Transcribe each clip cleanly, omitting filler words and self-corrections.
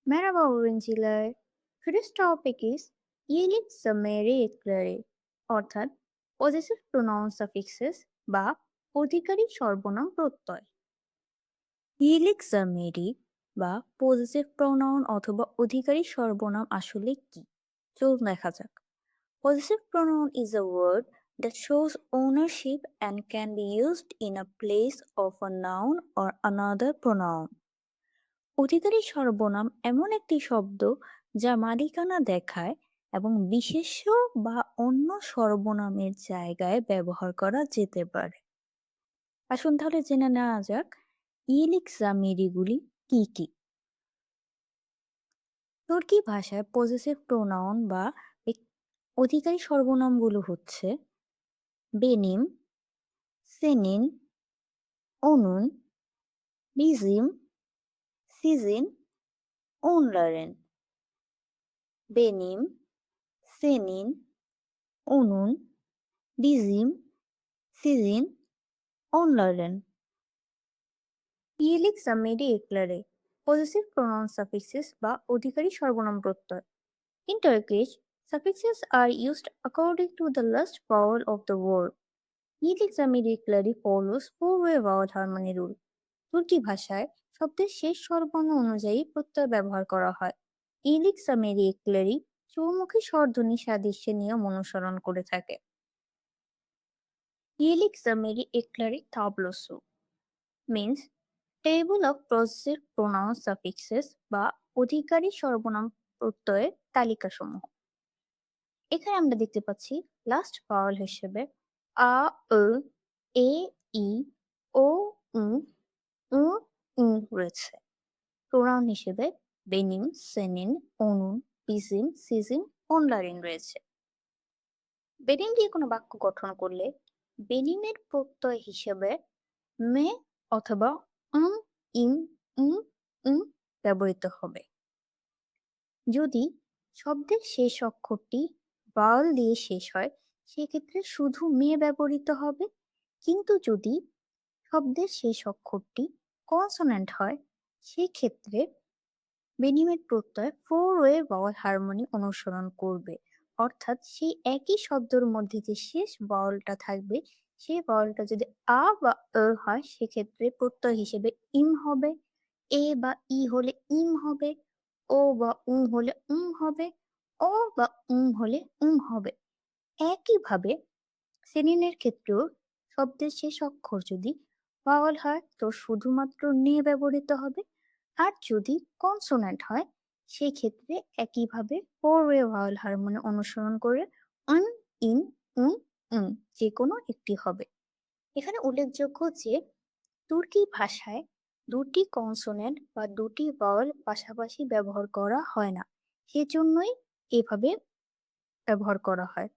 Merhaba öğrenciler. Today's topic is iyilik zamiri ekleri অর্থাৎ possessive pronoun suffixes বা অধিকারী সর্বনাম প্রত্যয়। ইলিক জামিরি বা পজিটিভ প্রোনাউন অথবা অধিকারী সর্বনাম আসলে কি? চলুন দেখা যাক। Possessive pronoun is a word that shows ownership and can be used in a place of a noun or another pronoun. অধিকারী সর্বনাম এমন একটি শব্দ যা মালিকানা দেখায় এবং বিশেষ্য বা অন্য সর্বনামের জায়গায় ব্যবহার করা যেতে পারে। আসুন তাহলে জেনে নেওয়া যাক ইলিক জামিরিগুলি কি কি। তুর্কি ভাষায় পজেসিভ প্রোনাউন বা অধিকারী সর্বনামগুলো হচ্ছে বেনিম, সেনিন, অনুন, বিজিম, সিজিন, ওনলারেন। বেনিম, সেনিন, অনুন, bizim, sizin, onların. ইয়েলিক সামেরি একলারে পজিটিভ প্রোনাউন সাফিক্সেস বা অধিকারী সর্বনাম প্রত্যয়। In Turkish, suffixes are used according to the last vowel of the word. ইয়েলিক সামেরি একলারে follows four-way vowel harmony rule. তুর্কি ভাষায় শব্দের শেষ স্বরবর্ণ অনুযায়ী প্রত্যয় ব্যবহার করা হয়। ইয়েলিক সামেরি একলারি চৌমুখী স্বরধ্বনি সাদৃশ্যের নিয়ম অনুসরণ করে থাকে। ইয়েলিক সামেরি একলারি tablosu means table of possessive pronoun suffixes বা অধিকারী সর্বনাম প্রত্যয়ের তালিকাসমূহ। এখানে আমরা দেখতে পাচ্ছি লাস্ট ভাওয়াল হিসেবে আ, ও, এ, ই, ও, উ, উ, উ রয়েছে। প্রোনাউন হিসেবে বেনিম, সেনিন, অনুন, বিজিম, সিজিন, অনলারিন রয়েছে। বেনিম দিয়ে কোনো বাক্য গঠন করলে বেনিমের প্রত্যয় হিসেবে মে অথবা উম, ইম, উম, উম ব্যবহৃত হবে। যদি শব্দের শেষ অক্ষরটি ভাওয়াল দিয়ে শেষ হয় সেক্ষেত্রে শুধু মে ব্যবহৃত হবে, কিন্তু যদি শব্দের শেষ অক্ষরটি কনসোনেন্ট হয় সেক্ষেত্রে বেনিমের প্রত্যয় ফোর ওয়ে ভাওয়াল হারমোনি অনুসরণ করবে, অর্থাৎ সেই একই শব্দের মধ্যে যে শেষ ভাওয়ালটা থাকবে সেই ভাওয়ালটা যদি আ বা অ হয় সেক্ষেত্রে প্রত্যয় হিসেবে ইম হবে, এ বা ই হলে ইম হবে, ও বা হলে হবে, অ বা হলে হবে। একইভাবে সেনিনের ক্ষেত্রেও শব্দের শেষ অক্ষর যদি ভাওয়াল হয় তো শুধুমাত্র নে ব্যবহৃত হবে, আর যদি কনসোনেন্ট হয় সেই ক্ষেত্রে একইভাবে ফোর ওয়ে ভাওয়াল হারমোনি অনুসরণ করে উন, ইন, উন, উন যে কোনো একটি হবে। এখানে উল্লেখযোগ্য যে তুর্কি ভাষায় দুটি কনসোনেন্ট বা দুটি ভাওয়াল পাশাপাশি ব্যবহার করা হয় না, সেজন্যই এভাবে ব্যবহার করা হয়।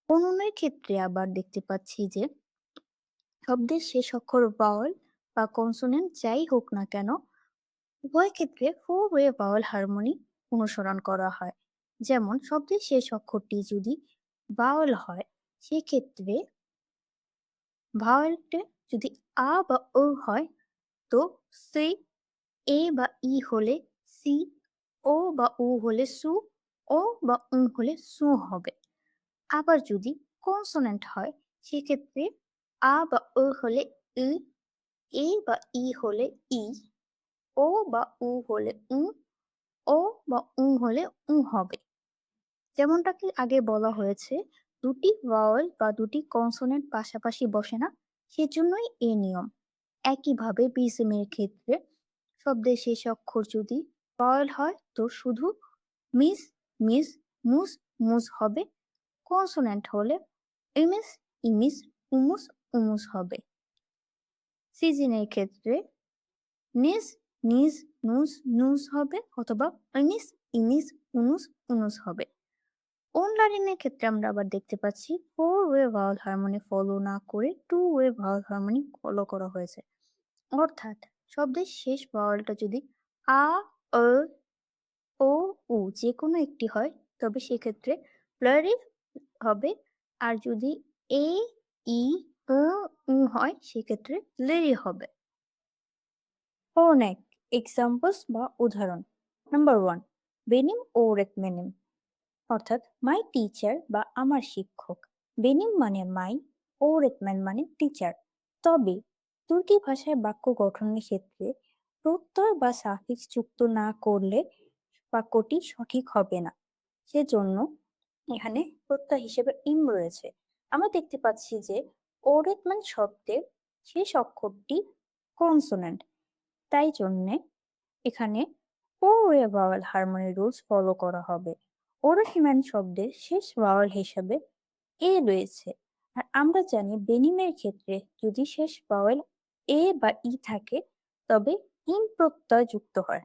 অনুনের ক্ষেত্রে আবার দেখতে পাচ্ছি যে শব্দের শেষ অক্ষর ভাওয়াল বা কনসোনেন্ট যাই হোক না কেন উভয় ক্ষেত্রে ফোর ওয়ে ভাওয়াল হারমোনি অনুসরণ করা হয়। যেমন শব্দের শেষ অক্ষরটি যদি ভাওয়াল হয় সেক্ষেত্রে ভাওয়ালটা যদি আ বা ও হয় তো সে, এ বা ই হলে সি, ও বা উ হলে সু, ও বা হলে সু হবে। আবার যদি কনসোনেন্ট হয় সেক্ষেত্রে আ বা ও হলে ই, এ বা ই হলে ই, ও বা উ হলে ও বা হলে হবে। যেমনটা কি আগে বলা হয়েছে দুটি ভাওয়েল বা দুটি কনসোনেন্ট পাশাপাশি বসে না, সেজন্যই এই নিয়ম। একইভাবে বিসিমের ক্ষেত্রে শব্দের শেষ অক্ষর যদি ভাওয়েল হয় তো শুধু মিস, মিস, মুস, মুস হবে। কনসোনেন্ট হলে ইমিস, ইমিস, উমুস, উমুস হবে। সিজিনের ক্ষেত্রে নিস, নিজ, নুস, নুস হবে অথবা ইনিস, ইনিস, উনুস, উনুস হবে। অনলাইনের ক্ষেত্রে আমরা আবার দেখতে পাচ্ছি four way vowel harmony follow না করে two way vowel harmony follow করা হয়েছে। অর্থাৎ শব্দের শেষ ভাওয়ালটা যদি আ, অ, ও, উ যে কোনো একটি হয় তবে সেক্ষেত্রে প্লারিভ হবে, আর যদি এ, ই, ও, উ হয় সেক্ষেত্রে লেরি হবে। অনেক এক্সাম্পলস বা উদাহরণ নাম্বার 1, বেনিম ও রেকমেনিম, অর্থাৎ মাই টিচার বা আমার শিক্ষক। বেনিম মানে মাই, ও রেকমেন মানে টিচার। তবে তুর্কি ভাষায় বাক্য গঠনের ক্ষেত্রে প্রত্যয় বা সাফিক্স যুক্ত না করলে বাক্যটি সঠিক হবে না। সেজন্য এখানে প্রত্যয় হিসেবে ইম রয়েছে। আমরা দেখতে পাচ্ছি যে ওরেটম্যান শব্দের শেষ অক্ষরটি কনসোনেন্ট, তাই জন্যে এখানে ও এ ভাওয়াল হারমোনি রুলস ফলো করা হবে। ওরহিম্যান শব্দের শেষ ভাওয়াল হিসাবে এ রয়েছে। আর আমরা জানি বেনিমের ক্ষেত্রে যদি শেষ ভাওয়াল এ বা ই থাকে তবে ইন প্রত্যয় যুক্ত হয়,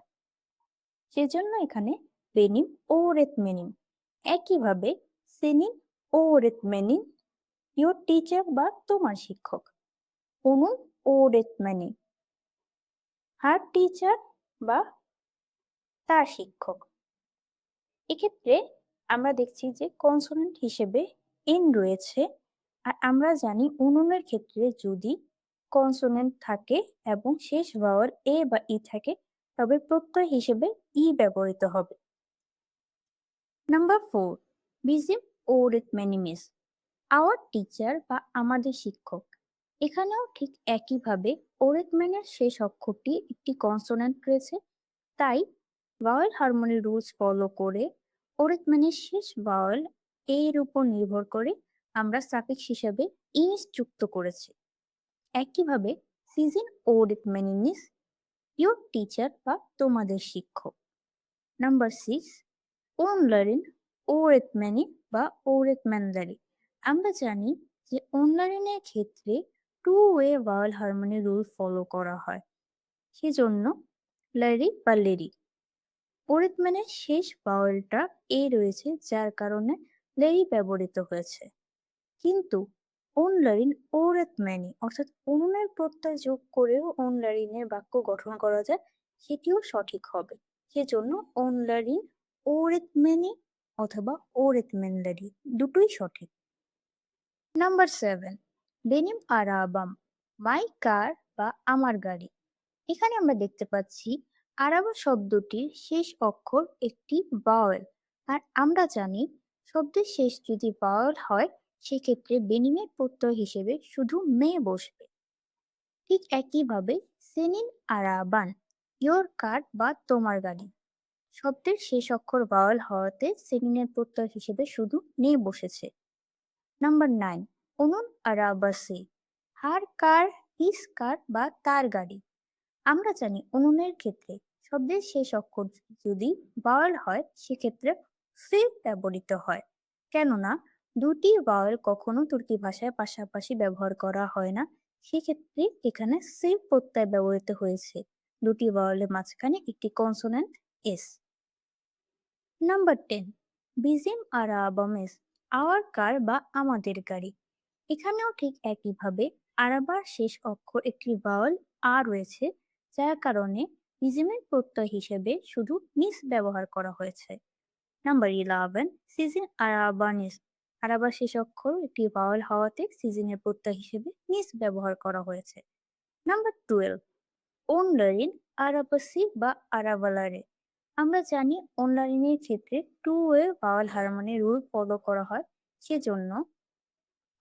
সেজন্য এখানে বেনিম ও রেতমেনিম। একইভাবে সেনিন ও রেতমেনিন, ইয়োর টিচার বা তোমার শিক্ষক। অনুন ও রেতমেনিন, হার টিচার বা তার শিক্ষক। এক্ষেত্রে আমরা দেখছি যে কনসোনেন্ট হিসেবে এন রয়েছে। আর আমরা জানি অনুনের ক্ষেত্রে যদি কনসোনেন্ট থাকে এবং শেষ ভাওয়াল এ বা ই থাকে তবে প্রত্যয় হিসেবে ই ব্যবহৃত হবে। নাম্বার 4, বিজিম ও রিথমেনিমিস, আওয়ার টিচার বা আমাদের শিক্ষক। এখানেও ঠিক একইভাবে ওরেথম্যানের শেষ অক্ষরটি একটি কনসোনেন্ট রয়েছে, তাই ভাওয়েল হারমোনি রুলস ফলো করে ওরেথম্যানের শেষ ভাওয়েল এর উপর নির্ভর করে আমরা সাফিক্স হিসাবে ইনিস যুক্ত করেছি। একইভাবে সিজন ওরেথম্যানিনিস, ইয়োর টিচার বা তোমাদের শিক্ষক। নাম্বার 6, অনলারিন ওরেথম্যানি বা ওরেথম্যানদারি। আমরা জানি যে অনলারিনের ক্ষেত্রে two way vowel harmony rule follow করা হয়, সেজন্য লারি বা লেরি। ওরেথম্যানের শেষ ভাওয়েলটা এ রয়েছে, যার কারণে লেরি ব্যবহৃত হয়েছে। কিন্তু অনলারিন ওরেথম্যানি অর্থাৎ অনুনের প্রত্যয় যোগ করেও অনলারিনের বাক্য গঠন করা যায়, সেটিও সঠিক হবে। সেজন্য অনলারিন ওরেথম্যানি অথবা ওরেথম্যানলারি দুটোই সঠিক। নাম্বার 7, বেনিম আরাবাম, মাই কার বা আমার গাড়ি। এখানে আমরা দেখতে পাচ্ছি আরাবা শব্দটির শেষ অক্ষর একটি ভাওয়েল। আর আমরা জানি শব্দের শেষ যদি ভাওয়েল হয় সেক্ষেত্রে বেনিমের প্রত্যয় হিসেবে শুধু মে বসবে। ঠিক একইভাবে সেনিন আরাবান, ইয়োর কার বা তোমার গাড়ি। শব্দের শেষ অক্ষর ভাওয়েল হওয়াতে সেনিনের প্রত্যয় হিসেবে শুধু নে বসেছে। নাম্বার 9, অনুন আরাবাসি, হার কার, হিস কার বা তার গাড়ি। আমরা জানি অনুনের ক্ষেত্রে শব্দের শেষ অক্ষর যদি ভাওয়েল হয় সেক্ষেত্রে ফিল ব্যবহৃত হয়, কেননা দুটি ভাওয়েল কখনো তুর্কি ভাষায় পাশাপাশি ব্যবহার করা হয় না। সেক্ষেত্রে এখানে সিল প্রত্যয় ব্যবহৃত হয়েছে, দুটি ভাওয়েলের মাঝখানে একটি কনসোনেন্ট এস। নাম্বার 10, বিজিম আরাবামেস, আওয়ার কার বা আমাদের গাড়ি। এখানেও ঠিক একইভাবে আরাবার শেষ অক্ষর একটি ভাওয়েল আ রয়েছে, যার কারণে বিজিমের প্রত্যয় হিসেবে শুধু নিস ব্যবহার করা হয়েছে। নাম্বার 11, সিজন আরাবানিস, আরাবার শেষ অক্ষর একটি ভাওয়েল হওয়াতে সিজনের প্রত্যয় হিসেবে নিস ব্যবহার করা হয়েছে। নাম্বার 12, অনলারিন আরাবাসি বা আরাবালারে। আমরা জানি অনলারিনের ক্ষেত্রে two way vowel harmony rule follow করা হয়, সেজন্য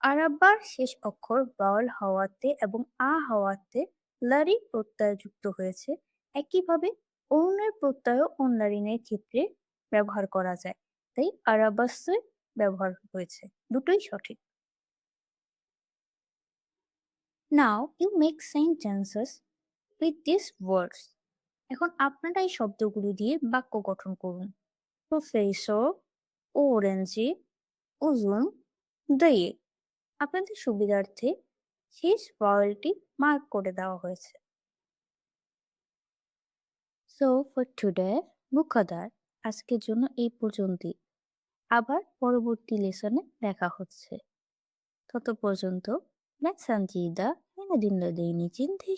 আরাব্বার শেষ অক্ষর ভাওয়াল হওয়াতে এবং আ হওয়াতে লারি প্রত্যয় যুক্ত হয়েছে। একইভাবে অউনের প্রত্যয়ও অনলারিনের ক্ষেত্রে ব্যবহার করা যায়, তাই আরাবাসে ব্যবহার হয়েছে, দুটোই সঠিক। Now you make sentences with this words. এখন আপনারা এই শব্দগুলো দিয়ে বাক্য গঠন করুন। প্রফেসর, ওরেঞ্জি, ওজুন, দয়ে। আপনাদের সুবিধার্থে শেষ ভাওয়েলটি মার্ক করে দেওয়া হয়েছে। সো ফর টুডে মুখাদার, আজকের জন্য এই পর্যন্তই। আবার পরবর্তী লেসনে দেখা হচ্ছে। তত পর্যন্ত, ম্যাক সানজিদা, হিনা দিন লাদেইনি চিন্তা